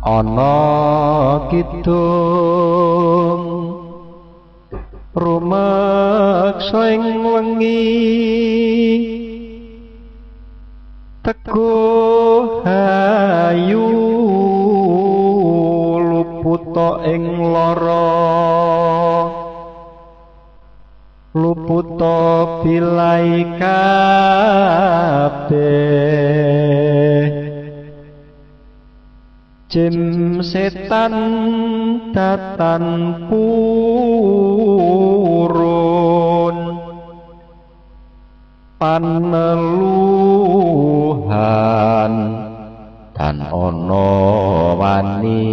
ana kidung rumeksa ing wengi teguh hayu luputa ing lara luputa bilai kabeh jim setan datan purun paneluhan dan ana wani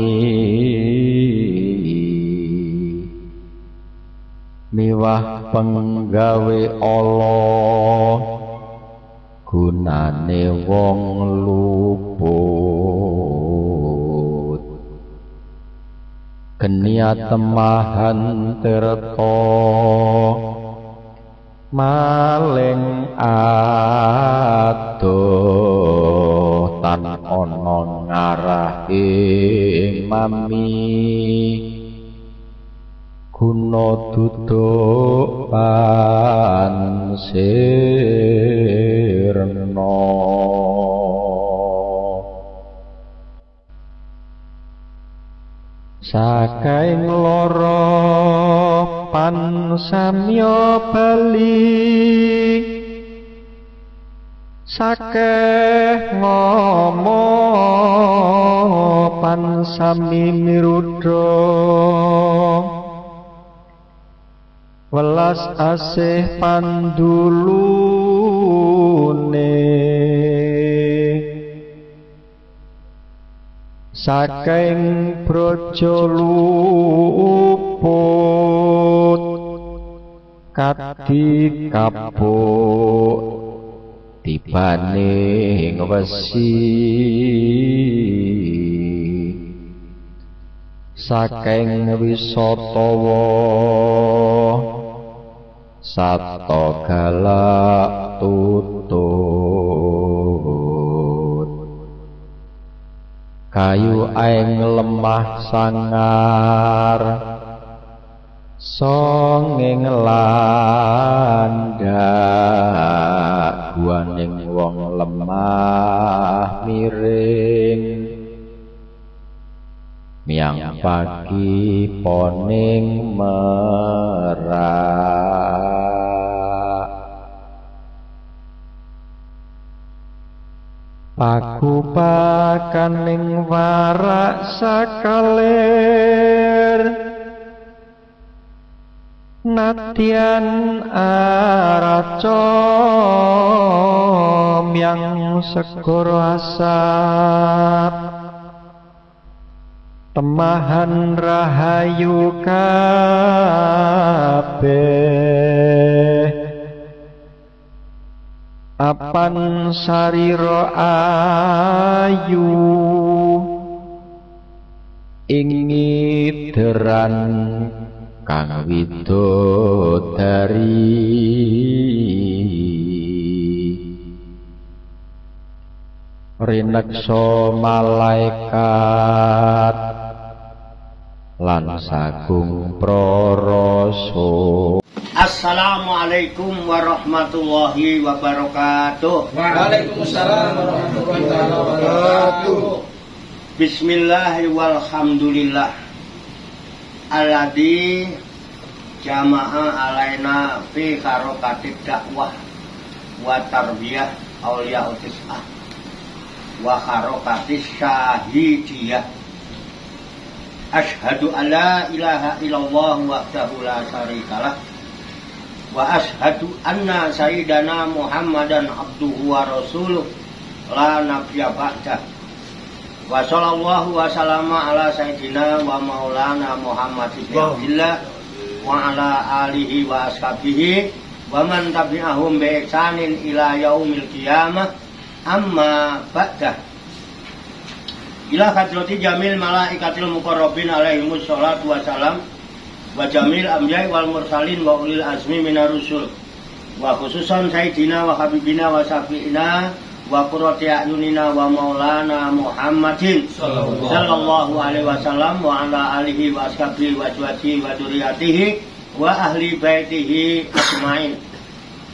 miwah penggawe Allah gunane wong luput genia temahan tirta maling adoh tan ana ngarahe mami guna duduk pansirna saking lara pansamya bali sakeh ngomong pansami mirudha welas asih pandulune saking braja luput kadi kapuk tibane wesi saking wisatawa sato galak tutut kayu aeng lemah sangar songeng landak guaning wong lemah miring miang pagi poning merak pagupakaning warak sakalir nadyan araca miang segara asap temahan rahayu kabeh apan sarira ayu ingideran kang widodari rineksa malaikat lan sagung prarasa. Assalamualaikum warahmatullahi wabarakatuh. Waalaikumsalam warahmatullahi wabarakatuh. Bismillahi walhamdulillah alladzi jama'a alaina fi harokatid dakwah wa tarbiyah auliya utis'ah wa harokatis syahidiyah. Ashhadu an la ilaha illallah wahdahu la syarikalah wa ashhadu anna sayyidana Muhammadan abduhu wa rasuluh la nabiyya ba'dah wa sallallahu wa sallama ala sayyidina wa maulana Muhammad ibn Abdillah wa ala alihi wa ashabihi wa man tabi'ahum bi ihsanin ila yaumil qiyamah amma ba'dah. Ila hadrati jamil malaikatil muqarrabin alaihimus sholatu wassalam wa jamil amjai wal mursalin wa ulil azmi minar rusul wa khususan sayyidina wa habibina wa syafi'ina wa qurrati a'yunina wa maulana Muhammadin sallallahu alaihi wasallam wa ala alihi wa ashabihi wa azwajihi wa dzurriyyatihi wa ahli baitihi ajmain.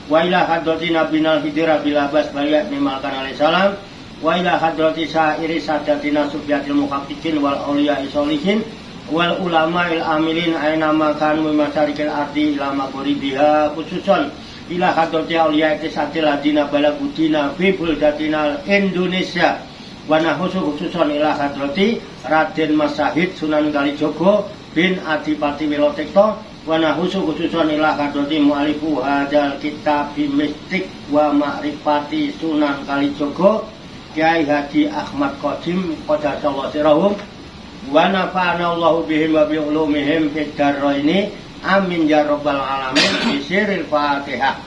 Wa ila hadrati nabiyina hidra bila bas baliyat nimalkan alaihi salam. Wa ila hadrati sa'iri sadatina subyatil muhaqqiqin wal auliya'i sholihin wal ulama'il amilin aina makan mimasarikil ardi ila maghribiha khususan ila hadrati auliya'i tisatil ladina balagudina fi buldatina Indonesia wa nahusu khususan ila hadrati Raden Masahid Sunan Kalijogo bin Adipati Wilotekto wa nahusu khususan ila hadrati mu'alifu hadal kitab mistik wa ma'rifati Sunan Kalijogo Kiai Haji Ahmad Qasim Qaddasallahu sirahum wa nafa'ana Allahu bihim wa bi ulumihim fid daraini amin ya rabbal alamin bisiril Fatihah.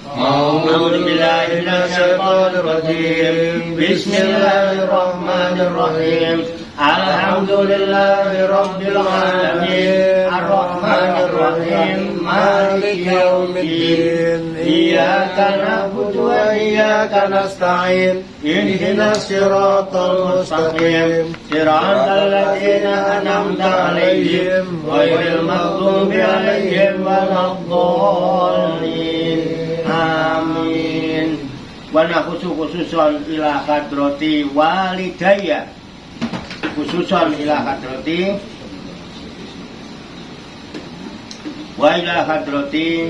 A'udzu billahi minasyaitonir rajim. Bismillahirrahmanirrahim. Alhamdulillahi rabbil alamin arrahmanir rahim maliki yaumiddin iyyaka na'budu wa iyyaka nasta'in ihdinas siratal mustaqim siratal ladzina an'amta 'alaihim ghairil maghdubi 'alaihim waladdallin amin. Wa khususan ila hadrati walidayya khususan ila hadrati wa ila hadrati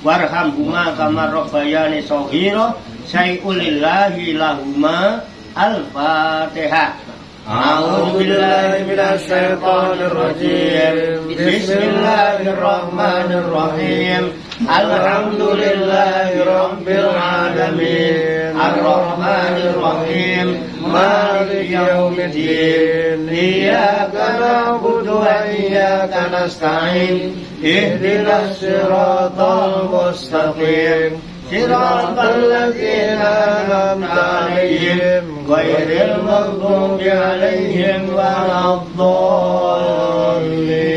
warhamhuma kama rabbayani shaghira sayulillahi lahuma al-Fatihah. A'udzu billahi minasy syaithanir rajim. Bismillahirrahmanirrahim. Alhamdulillahi rabbil alamin arrahmanir rahim maliki yaumiddin iyyaka na'budu wa iyyaka nasta'in ihdinas siratal mustaqim siratal ladzina an'amta 'alaihim ghairil maghdubi 'alaihim waladdallin.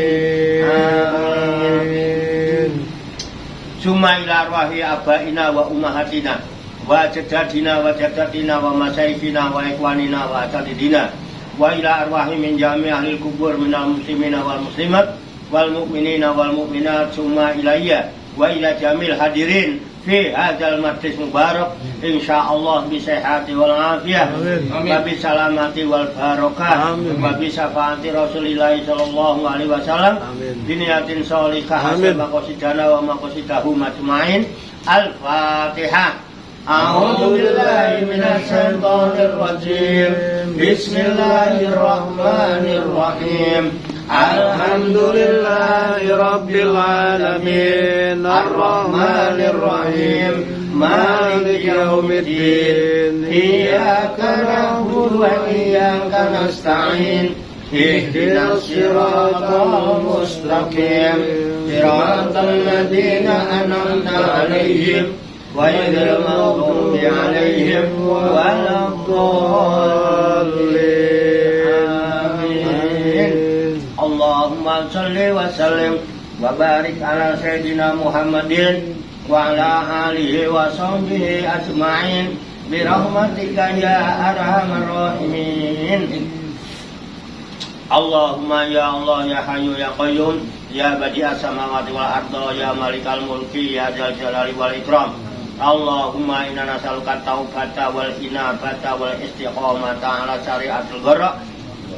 Summa ila arwahi abaina wa ummahatina wa jaddadina wa jaddatina wa masyayikhina wa ikhwanina wa asatidina wa ila arwahi min jami' ahlil kubur minal muslimina wal muslimat wal mu'minina wal mu'minat summa ilayya wa ila jamil hadirin fi hadzal majlis mubarak insyaallah bi sihhati wal afiyah wa bi salamati wal barakah wa bi syafaati Rasulillah sallallahu alaihi wasallam bi niyatin shalihah maqasidana wa maqasidahum ajmain. Al-Fatihah. A'udzu billahi minasy syaithanir rajim. Bismillahirrahmanirrahim. Alhamdulillahi rabbil alamin arrahmanir rahim maliki yaumiddin iyyaka na'budu wa iyyaka nasta'in ihdinas siratal mustaqim siratal ladzina an'amta 'alaihim ghairil maghdubi 'alaihim waladdallin. Allahumma shalli wa sallim wa barik ala sayyidina Muhammadin wa ala alihi wa sahbihi ajma'in bi rahmatika ya arhamar rahimin. Allahumma ya Allah ya Hayyu ya Qayyum ya badi'as samawati wal arda ya malikal mulki ya dzal jalali wal ikram. Allahumma inna nas'aluka taubata wal inabata wal istiqamata ala syariatil gharra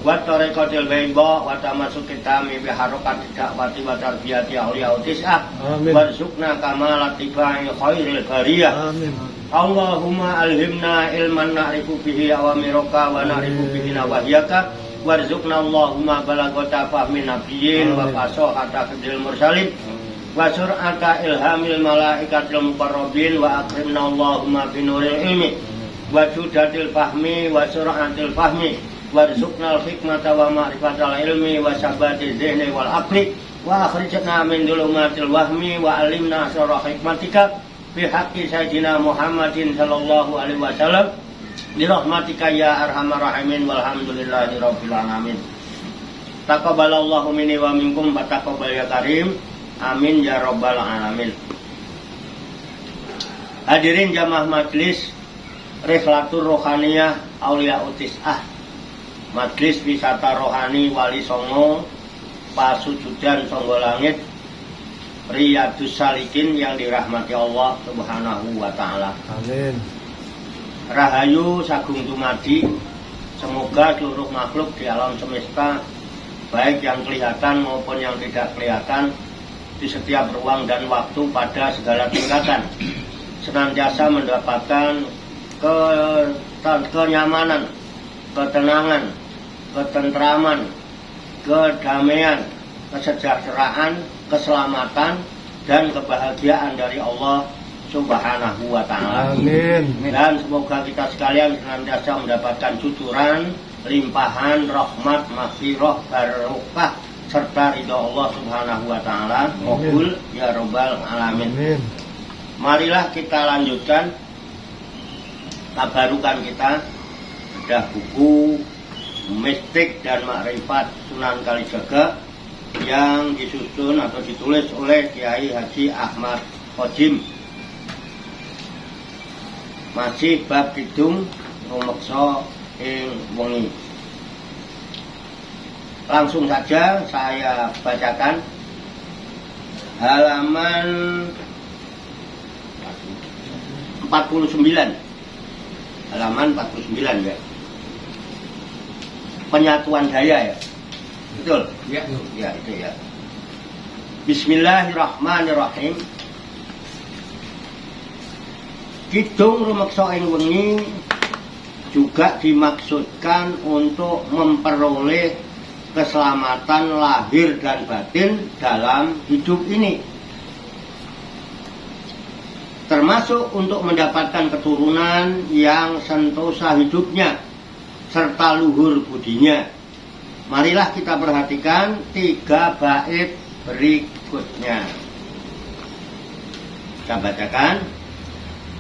wa tariqatil bayda wa tamassuki tami bi harakati da'wati wa tarbiyati auliya tis'ah warzuqna kamalat tibai khairil bariyah. Allahumma alhimna ilman na'rifu bihi awamiraka wa na'rifu bihi nawahyaka warzuqna Allahumma balagata fahmin nabiyyin wa fasahata fidil mursalin wa sur'ata ilhamil malaikatil muqarrabin wa akrimna Allahumma binuril ilmi wa judatil fahmi wa sur'atil fahmi warzuqnal hikmata wa ma'rifatal ilmi wa sabati dhihni wal aqli wa akhrijna min dhulumatil wahmi wa alimna asrar hikmatika fi haqqi sayyidina Muhammadin sallallahu alaihi wasallam bi rahmatika ya arhamar rahimin walhamdulillahi rabbil alamin. Taqabbalallahu minni wa minkum wa taqabbal ya karim amin ya rabbal alamin. Hadirin jamaah majelis Riflatur Rohaniyah Aulia Utis'ah, Majelis Wisata Rohani Wali Songo Pasujudan Songgo Langit Riyadus Salikin yang dirahmati Allah Subhanahu wa Ta'ala. Amin. Rahayu Sagung Dumadi. Semoga seluruh makhluk di alam semesta, baik yang kelihatan maupun yang tidak kelihatan, di setiap ruang dan waktu pada segala tingkatan, senantiasa mendapatkan kenyamanan, ketenangan, ketentraman, kedamaian, kesejahteraan, keselamatan, dan kebahagiaan dari Allah Subhanahu wa Ta'ala. Amin. Dan semoga kita sekalian senantiasa mendapatkan cucuran, limpahan, rahmat, maghfirah, barokah, serta ridha Allah Subhanahu wa Ta'ala. Qabul ya Rabbal alamin. Amin. Marilah kita lanjutkan tabarukan kita, bedah buku Mistik dan Makrifat Sunan Kalijaga yang disusun atau ditulis oleh Kiai Haji Ahmad Khodim. Masih bab kidung rumeksa ing wengi. Langsung saja saya bacakan halaman 49. Halaman 49 ya. Penyatuan daya ya. Betul? Ya. Ya, itu ya. Bismillahirrahmanirrahim. Kidung rumeksa ing wengi juga dimaksudkan untuk memperoleh keselamatan lahir dan batin dalam hidup ini, termasuk untuk mendapatkan keturunan yang sentosa hidupnya serta luhur budinya. Marilah kita perhatikan 3 bait berikutnya. Kita bacakan.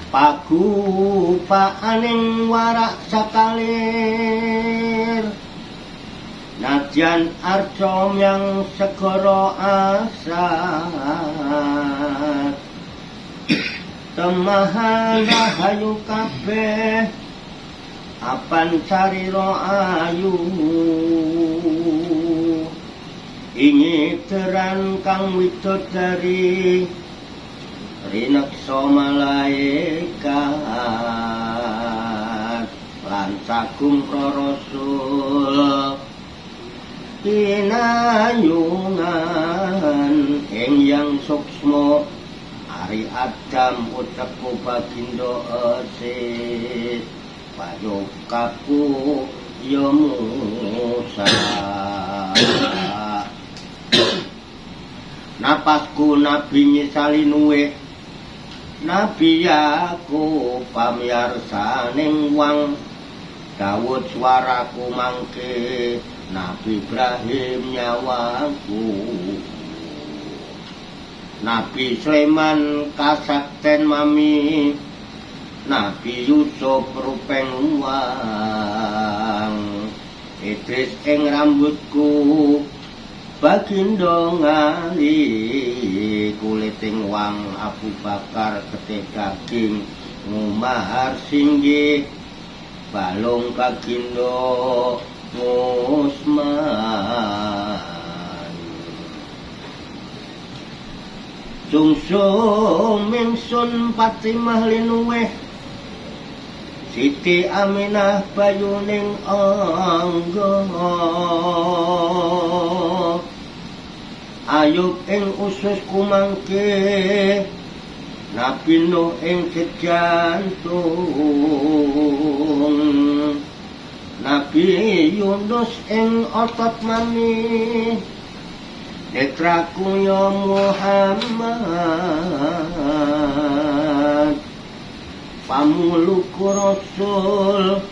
Pagu paaning warak sakalir, najan arcom yang segoro asat, temahan rahayu kabeh apan cariro ayu, ingiteran kang widodari rineksa malaikat lan sagung prarasul kinayungan ing yang suksma ari Adam uteku bagindo esit payokaku ya Musa. Napasku nabi nyisali nuwe, Nabi Yakub pamiyarsaning wang, Daud swaraku mangke, Nabi Ibrahim nyawaku, Nabi Sulaiman kasakten mami, Nabi Yusuf rupeng wang, Idris ing rambutku, Bagindo ngali kuliting wang, Abu Bakar getih daging ngumahar singgih, balung Bagindo Usman. Sungsung mingsun Fatimah linuweh, Siti Aminah bayuning angga, Ayub ing usus kumangke, Nabi Nuh ing jantung, Nabi Yunus ing otot mami, netraku ya Muhammad, pamuluku Rasul,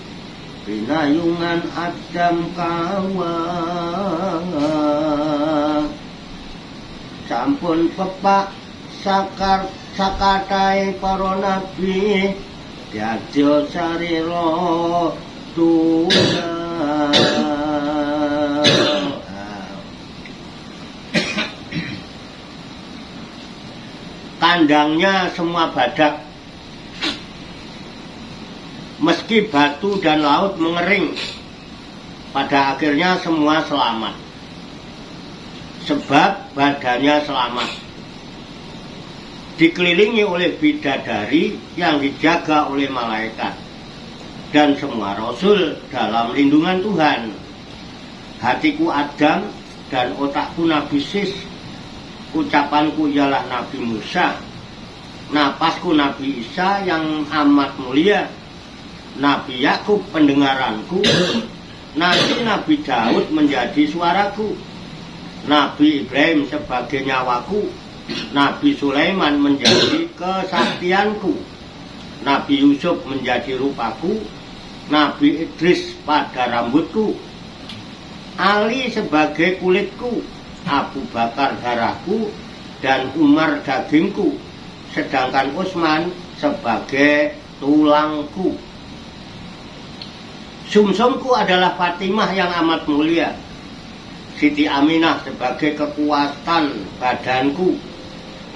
pinayungan Adam kawan, sampun pepak sakatai para nabi, diadya sarira tunggal. Kandangnya semua badak meski batu dan laut mengering, pada akhirnya semua selamat. Sebab badannya selamat. Dikelilingi oleh bidadari yang dijaga oleh malaikat. Dan semua rasul dalam lindungan Tuhan. Hatiku Adam dan otakku Nabi Sis. Ucapanku ialah Nabi Musa. Napasku Nabi Isa yang amat mulia. Nabi Yakub pendengaranku. Nanti Nabi Daud menjadi suaraku. Nabi Ibrahim sebagai nyawaku. Nabi Sulaiman menjadi kesaktianku. Nabi Yusuf menjadi rupaku. Nabi Idris pada rambutku. Ali sebagai kulitku. Abu Bakar darahku. Dan Umar dagingku. Sedangkan Utsman sebagai tulangku. Sumsumku adalah Fatimah yang amat mulia. Siti Aminah sebagai kekuatan badanku.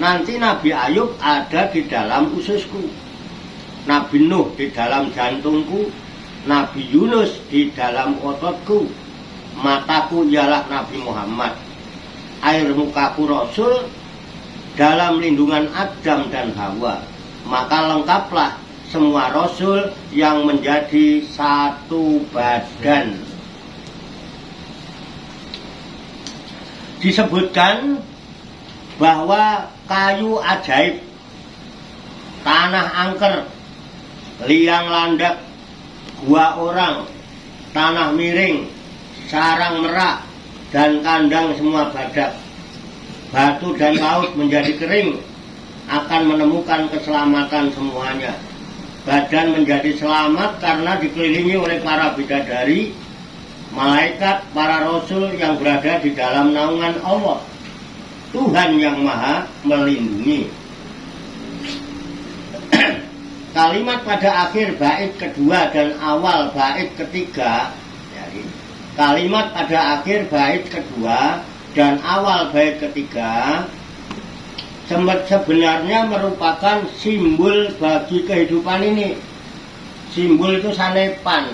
Nanti Nabi Ayub ada di dalam ususku. Nabi Nuh di dalam jantungku. Nabi Yunus di dalam ototku. Mataku ialah Nabi Muhammad. Air mukaku Rasul dalam lindungan Adam dan Hawa. Maka lengkaplah semua Rasul yang menjadi satu badan. Disebutkan bahwa kayu ajaib, tanah angker, liang landak, gua orang, tanah miring, sarang merak, dan kandang semua badak, batu dan laut menjadi kering, akan menemukan keselamatan semuanya. Badan menjadi selamat karena dikelilingi oleh para bidadari, malaikat, para rasul yang berada di dalam naungan Allah. Tuhan yang maha melindungi. Kalimat pada akhir bait kedua dan awal bait ketiga. Kalimat pada akhir bait kedua dan awal bait ketiga sebenarnya merupakan simbol bagi kehidupan ini. Simbol itu sanepan.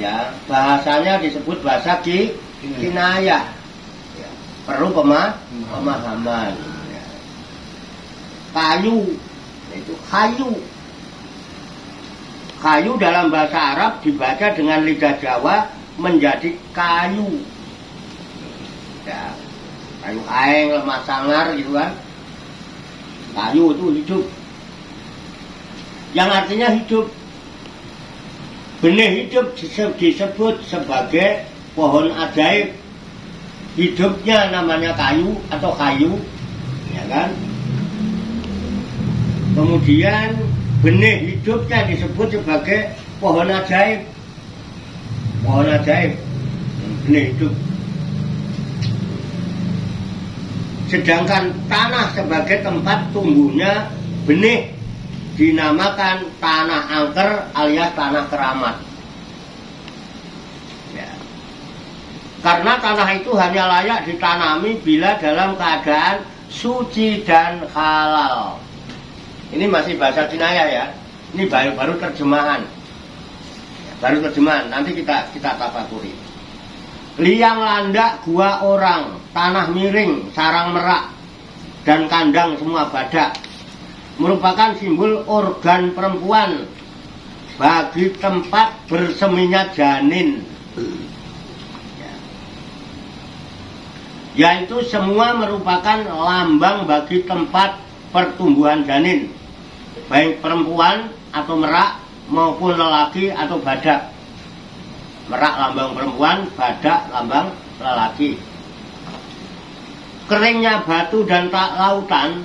Ya, bahasanya disebut bahasa kinayah. Ya, perlu pemahaman. Ya. Kayu, itu kayu. Kayu dalam bahasa Arab dibaca dengan lidah Jawa menjadi kayu. Ya, kayu aeng, lemah sangar gitu kan. Kayu itu hidup. Yang artinya hidup. Benih hidup disebut sebagai pohon ajaib. Hidupnya namanya kayu atau kayu, ya kan? Kemudian benih hidupnya disebut sebagai pohon ajaib. Pohon ajaib, benih hidup. Sedangkan tanah sebagai tempat tumbuhnya benih dinamakan tanah angker alias tanah keramat. Ya. Karena tanah itu hanya layak ditanami bila dalam keadaan suci dan halal. Ini masih bahasa kinayah ya. Ini baru terjemahan. Baru terjemahan. Nanti kita tafakuri. Liang landak gua orang, tanah miring, sarang merak, dan kandang semua badak merupakan simbol organ perempuan bagi tempat berseminya janin. Yaitu semua merupakan lambang bagi tempat pertumbuhan janin, baik perempuan atau merak maupun lelaki atau badak. Merak lambang perempuan, badak lambang lelaki. Keringnya batu dan lautan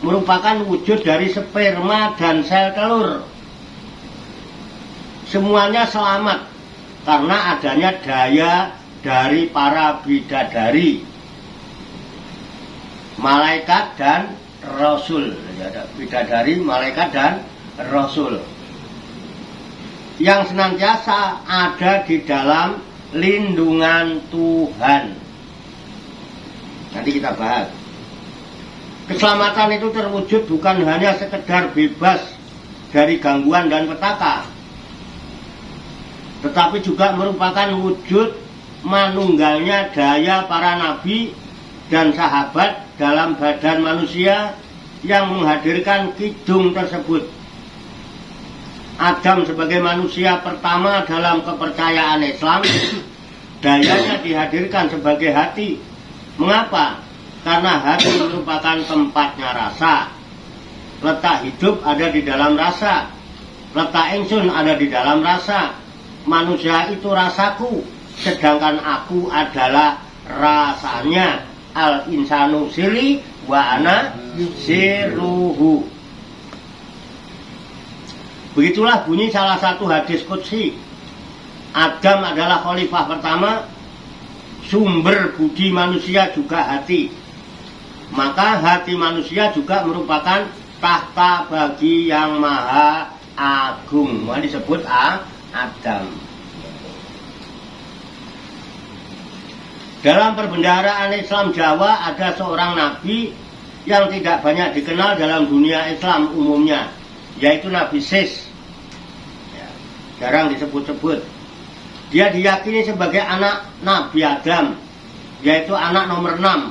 merupakan wujud dari sperma dan sel telur. Semuanya selamat karena adanya daya dari para bidadari, malaikat dan rasul. Ada bidadari, malaikat dan rasul yang senantiasa ada di dalam lindungan Tuhan. Nanti kita bahas. Keselamatan itu terwujud bukan hanya sekedar bebas dari gangguan dan petaka, tetapi juga merupakan wujud manunggalnya daya para nabi dan sahabat dalam badan manusia yang menghadirkan kidung tersebut. Adam sebagai manusia pertama dalam kepercayaan Islam, dayanya dihadirkan sebagai hati. Mengapa? Karena hati merupakan tempatnya rasa. Letak hidup ada di dalam rasa. Letak ingsun ada di dalam rasa. Manusia itu rasaku, sedangkan aku adalah rasanya. Al insanu siri wa ana siruhu. Begitulah bunyi salah satu hadis qudsi. Adam adalah khalifah pertama, sumber budi manusia juga hati. Maka hati manusia juga merupakan tahta bagi yang maha agung. Maka disebut Adam. Dalam perbendaharaan Islam Jawa ada seorang nabi yang tidak banyak dikenal dalam dunia Islam umumnya, yaitu Nabi Sis. Ya, jarang disebut-sebut. Dia diyakini sebagai anak Nabi Adam, yaitu anak nomor 6.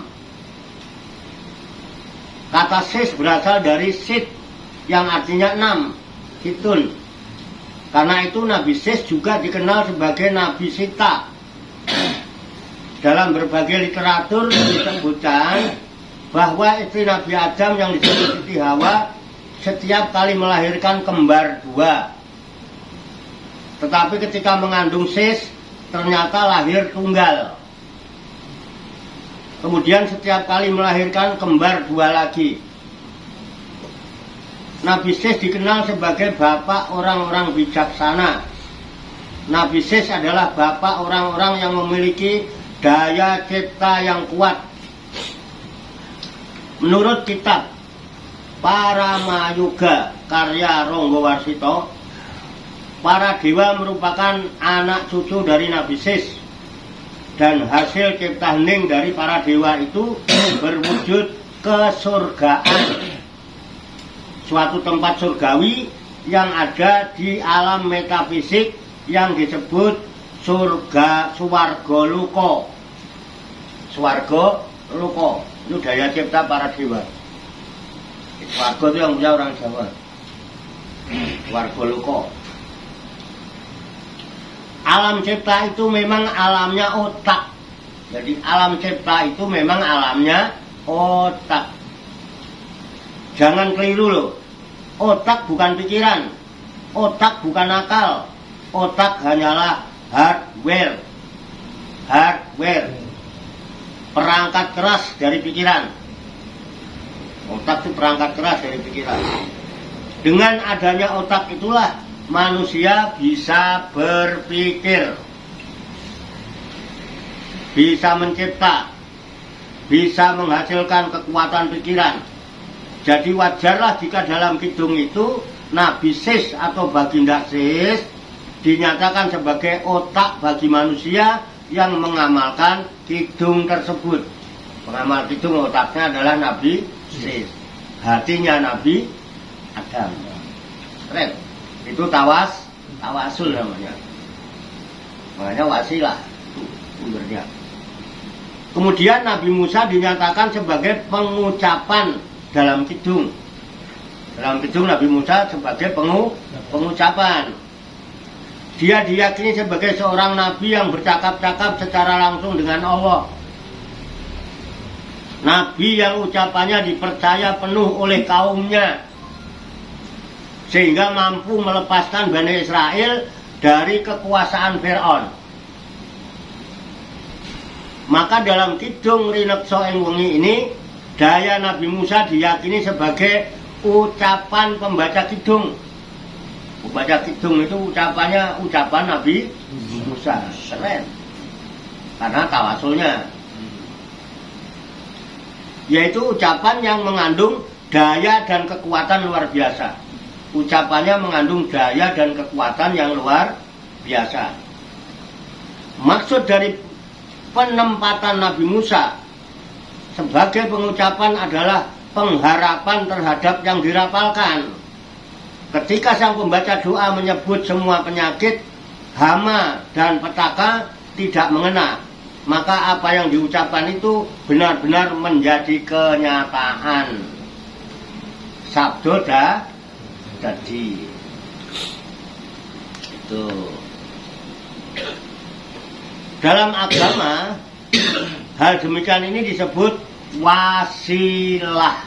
Kata Sis berasal dari Sit, yang artinya 6, Situn. Karena itu Nabi Sis juga dikenal sebagai Nabi Sita. Dalam berbagai literatur disebutkan bahwa istri Nabi Adam yang disebut Siti Hawa setiap kali melahirkan kembar 2. Tetapi ketika mengandung Sis ternyata lahir tunggal. Kemudian setiap kali melahirkan kembar 2 lagi. Nabi Sis dikenal sebagai bapak orang-orang bijaksana. Nabi Sis adalah bapak orang-orang yang memiliki daya cipta yang kuat. Menurut kitab Paramayuga karya Ronggo Warsito, para dewa merupakan anak cucu dari Nabi Sis, dan hasil cipta hening dari para dewa itu berwujud kesurgaan, suatu tempat surgawi yang ada di alam metafisik yang disebut surga Swarga Luka. Swarga Luka itu daya cipta para dewa. Swarga itu yang punya orang Jawa. Swarga Luka. Alam cipta itu memang alamnya otak. Jadi alam cipta itu memang alamnya otak. Jangan keliru loh. Otak bukan pikiran. Otak bukan akal. Otak hanyalah hardware. Hardware. Perangkat keras dari pikiran. Otak itu perangkat keras dari pikiran. Dengan adanya otak itulah manusia bisa berpikir, bisa mencipta, bisa menghasilkan kekuatan pikiran. Jadi wajarlah jika dalam kidung itu Nabi Sis atau Baginda Sis dinyatakan sebagai otak bagi manusia yang mengamalkan kidung tersebut. Pengamal kidung otaknya adalah Nabi Sis, hatinya Nabi Adam. Keren. Itu tawasul namanya. Makanya wasilah sumbernya. Kemudian Nabi Musa dinyatakan sebagai pengucapan dalam kidung. Dalam kidung Nabi Musa sebagai pengucapan. Dia diyakini sebagai seorang nabi yang bercakap-cakap secara langsung dengan Allah. Nabi yang ucapannya dipercaya penuh oleh kaumnya, sehingga mampu melepaskan Bani Israel dari kekuasaan Fir'aun. Maka dalam kidung Rinekso ing wengi ini, daya Nabi Musa diyakini sebagai ucapan pembaca kidung. Pembaca kidung itu ucapannya ucapan Nabi Musa. Keren. Karena tawasulnya, yaitu ucapan yang mengandung daya dan kekuatan luar biasa. Ucapannya mengandung daya dan kekuatan yang luar biasa. Maksud dari penempatan Nabi Musa sebagai pengucapan adalah pengharapan terhadap yang dirapalkan. Ketika sang pembaca doa menyebut semua penyakit, hama dan petaka tidak mengena, maka apa yang diucapkan itu benar-benar menjadi kenyataan. Sabdo jadi itu. Dalam agama, hal demikian ini disebut wasilah.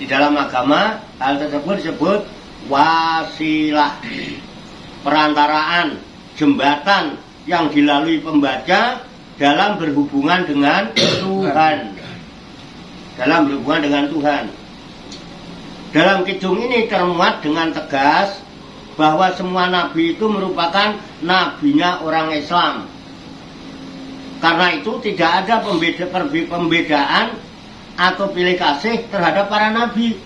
Di dalam agama, hal tersebut disebut wasilah. Perantaraan, jembatan yang dilalui pembaca dalam berhubungan dengan Tuhan. Dalam berhubungan dengan Tuhan. Dalam kidung ini termuat dengan tegas bahwa semua nabi itu merupakan nabinya orang Islam. Karena itu tidak ada pembedaan atau pilih kasih terhadap para nabi.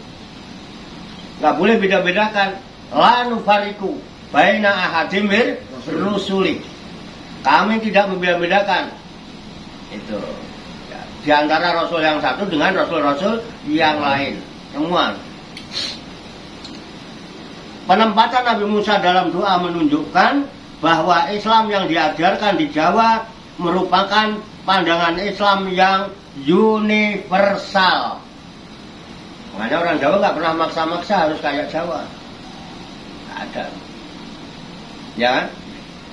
Nggak boleh beda-bedakan. La nufariku baina ahadim mir rusuli. Kami tidak membeda-bedakan. Itu. Ya, di antara rasul yang satu dengan rasul-rasul yang lain. Semua. Penempatan Nabi Musa dalam doa menunjukkan bahwa Islam yang diajarkan di Jawa merupakan pandangan Islam yang universal. Makanya orang Jawa nggak pernah maksa-maksa harus kayak Jawa. Nggak ada. Ya kan?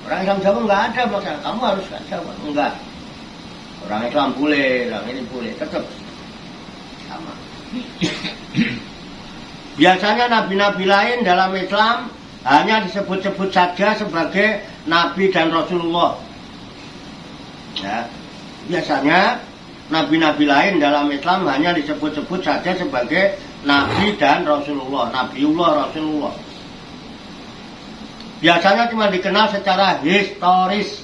Orang Islam Jawa nggak ada maksa. Kamu harus kayak Jawa. Enggak. Orang Islam boleh, orang ini boleh. Tetap sama. Biasanya nabi-nabi lain dalam Islam hanya disebut-sebut saja sebagai nabi dan Rasulullah. Ya, biasanya nabi-nabi lain dalam Islam hanya disebut-sebut saja sebagai nabi dan Rasulullah, Nabiullah, Rasulullah. Biasanya cuma dikenal secara historis,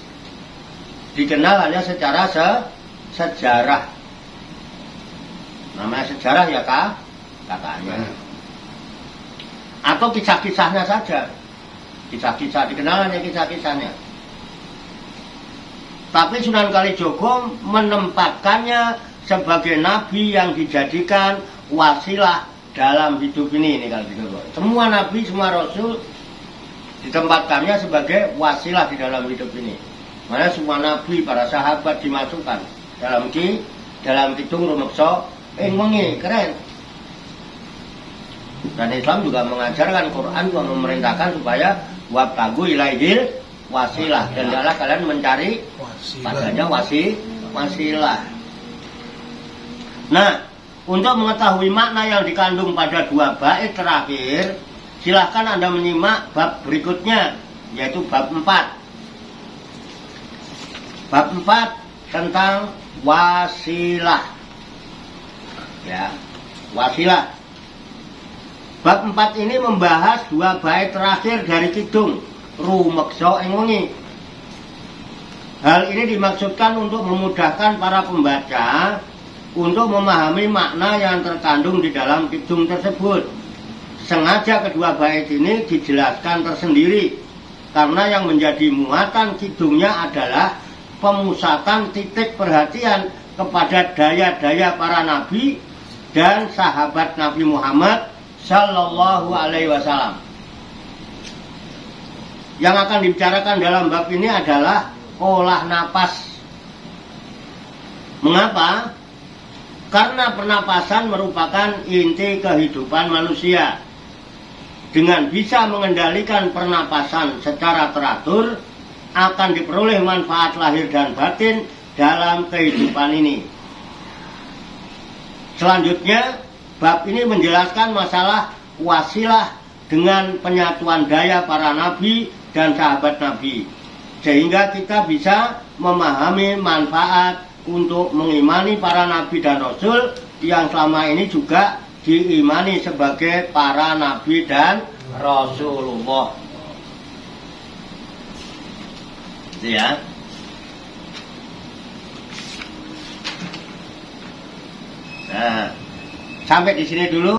dikenal hanya secara sejarah. Namanya sejarah ya kakaknya. Atau kisah-kisahnya saja, kisah-kisah dikenal hanya kisah-kisahnya. Tapi Sunan Kalijogo menempatkannya sebagai nabi yang dijadikan wasilah dalam hidup ini Kalijogo. Semua nabi, semua rasul ditempatkannya sebagai wasilah di dalam hidup ini. Makanya semua nabi, para sahabat dimasukkan dalam kidung rumeksa wengi, keren. Dan Islam juga mengajarkan, Quran juga memerintahkan supaya wabtagu ilaihil wasilah, dan adalah kalian mencari padanya wasilah. Nah, untuk mengetahui makna yang dikandung pada dua bait terakhir, silahkan Anda menyimak bab berikutnya, yaitu bab 4. Bab 4 tentang wasilah. Ya, wasilah. Bab 4 ini membahas dua bait terakhir dari kidung rumeksa ing wengi. Hal ini dimaksudkan untuk memudahkan para pembaca untuk memahami makna yang terkandung di dalam kidung tersebut. Sengaja kedua bait ini dijelaskan tersendiri karena yang menjadi muatan kidungnya adalah pemusatan titik perhatian kepada daya-daya para nabi dan sahabat Nabi Muhammad Sallallahu Alaihi Wasallam. Yang akan dibicarakan dalam bab ini adalah olah napas. Mengapa? Karena pernapasan merupakan inti kehidupan manusia. Dengan bisa mengendalikan pernapasan secara teratur, akan diperoleh manfaat lahir dan batin dalam kehidupan ini. Selanjutnya, bab ini menjelaskan masalah wasilah dengan penyatuan daya para nabi dan sahabat nabi, sehingga kita bisa memahami manfaat untuk mengimani para nabi dan rasul yang selama ini juga diimani sebagai para nabi dan Rasulullah. Itu ya. Nah, sampai di sini dulu.